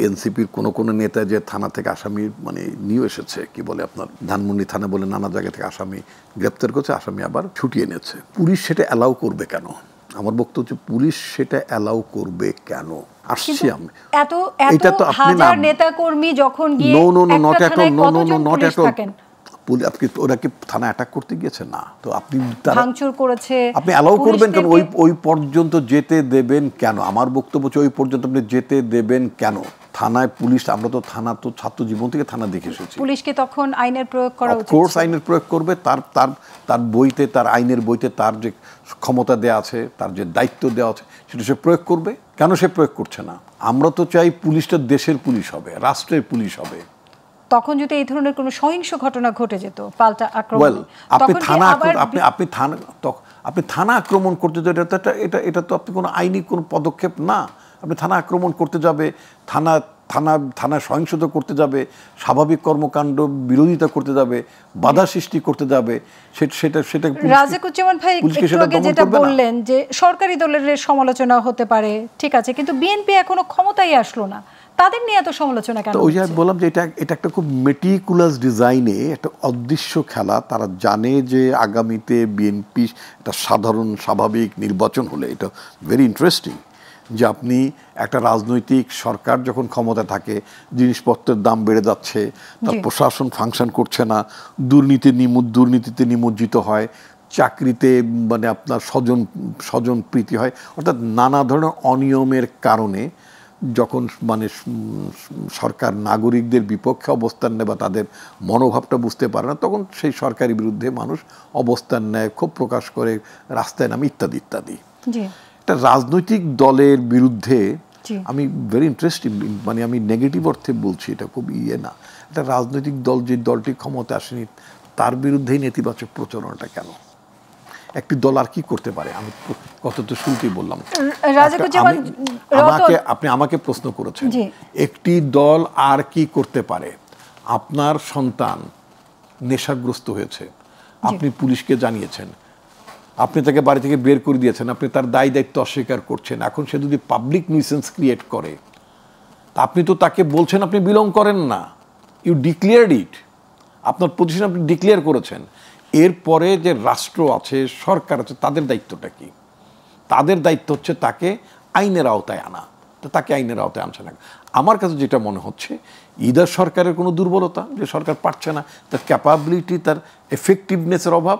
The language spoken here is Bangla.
এনসিপির কোনো নেতা যে থানা থেকে আসামি মানে নিয়ে এসেছে, কি বলে আপনার ধানমন্ডি থানা বলে নানা জায়গা থেকে আসামি গ্রেপ্তার করছে, আসামি আবার ছুটিয়ে নিয়েছে। পুলিশ সেটা অ্যালাউ করবে কেন? আমার বক্তব্য হচ্ছে পুলিশ সেটা অ্যালাউ করবে কেন? আসছি আমি। এটা তো হাজার নেতা কর্মী যখন গিয়ে একটা থানায় কতজন পুলিশ থাকেন? আপনি ওরা কি থানা অ্যাটাক করতে গিয়েছে? না। তো আপনি ভাঙচুর করেছে, আপনি অ্যালাউ করবেন কেন? ওই পর্যন্ত যেতে দেবেন কেন? আমার বক্তব্য হচ্ছে ওই পর্যন্ত আপনি যেতে দেবেন কেন? থানায় পুলিশ, আমরা তো থানা তো ছাত্র জীবন থেকে থানা দেখে এসেছি। পুলিশকে তখন আইনের প্রয়োগ করা উচিত। অফকোর্স আইনের প্রয়োগ করবে, তার বইতে, তার আইনের বইতে তার যে ক্ষমতা দেওয়া আছে, তার যে দায়িত্ব দেওয়া আছে, সেটা সে প্রয়োগ করবে। কেন সে প্রয়োগ করছে না? আমরা তো চাই পুলিশটা দেশের পুলিশ হবে, রাষ্ট্রের পুলিশ হবে। তখন যদি এই ধরনের কোনো সহিংস ঘটনা ঘটে যেত, পাল্টা আক্রমণ, আপনি থানা আক্রমণ করতে যাবে, এটা তো আপনি কোনো আইনি কোনো পদক্ষেপ না। আপনি থানা আক্রমণ করতে যাবে, থানা সহিংসতা করতে যাবে, স্বাভাবিক কর্মকাণ্ড বিরোধিতা করতে যাবে, বাধা সৃষ্টি করতে যাবে, সেটা রাজাকুজ্জামান ভাই একটু আগে যেটা বললেন যে সরকারি দলের সমালোচনা হতে পারে, ঠিক আছে, কিন্তু বিএনপি এখনো ক্ষমতায় আসলো না, তাদের নিয়ে এত সমালোচনা কেন? ওই যে বললাম যে এটা একটা খুব মেটিকুলাস ডিজাইনে একটা অদৃশ্য খেলা। তারা জানে যে আগামীতে বিএনপি একটা সাধারণ স্বাভাবিক নির্বাচন হলে এটা ভেরি ইন্টারেস্টিং যে আপনি একটা রাজনৈতিক সরকার যখন ক্ষমতা থাকে, জিনিসপত্রের দাম বেড়ে যাচ্ছে, তার প্রশাসন ফাংশন করছে না, দুর্নীতিতে নিমজ্জিত হয়, চাকরিতে মানে আপনার স্বজন প্রীতি হয়, অর্থাৎ নানা ধরনের অনিয়মের কারণে যখন মানে সরকার নাগরিকদের বিপক্ষে অবস্থান নেয় বা তাদের মনোভাবটা বুঝতে পারে না, তখন সেই সরকারের বিরুদ্ধে মানুষ অবস্থান নেয়, ক্ষোভ প্রকাশ করে, রাস্তায় নামে, ইত্যাদি ইত্যাদি। একটা রাজনৈতিক দলের বিরুদ্ধে আমি ভেরি ইন্টারেস্টিং, মানে আমি নেগেটিভ অর্থে বলছি, এটা খুব না। একটা রাজনৈতিক দল যে দলটি ক্ষমতা আসেনি তার বিরুদ্ধেই নেতিবাচক প্রচারণাটা কেন? একটি দল আর কি করতে পারে? আমি কত তো শুরুতেই বললাম, আপনি আমাকে প্রশ্ন করেছেন একটি দল আর কি করতে পারে। আপনার সন্তান নেশাগ্রস্ত হয়েছে, আপনি পুলিশকে জানিয়েছেন, আপনি তাকে বাড়ি থেকে বের করে দিয়েছেন, আপনি তার দায়িত্ব অস্বীকার করছেন। এখন সে যদি পাবলিক নিউসেন্স ক্রিয়েট করে, আপনি তো তাকে বলছেন আপনি বিলং করেন না, ইউ ডিক্লেয়ার্ড ইট, আপনার পজিশন আপনি ডিক্লেয়ার করেছেন। এরপরে যে রাষ্ট্র আছে, সরকার আছে, তাদের দায়িত্বটা কি? তাদের দায়িত্ব হচ্ছে তাকে আইনের আওতায় আনা। তো তাকে আইনের আওতায় আনছে না। আমার কাছে যেটা মনে হচ্ছে, ইদার সরকারের কোনো দুর্বলতা, যে সরকার পারছে না, তার ক্যাপাবিলিটি, তার এফেক্টিভনেসের অভাব,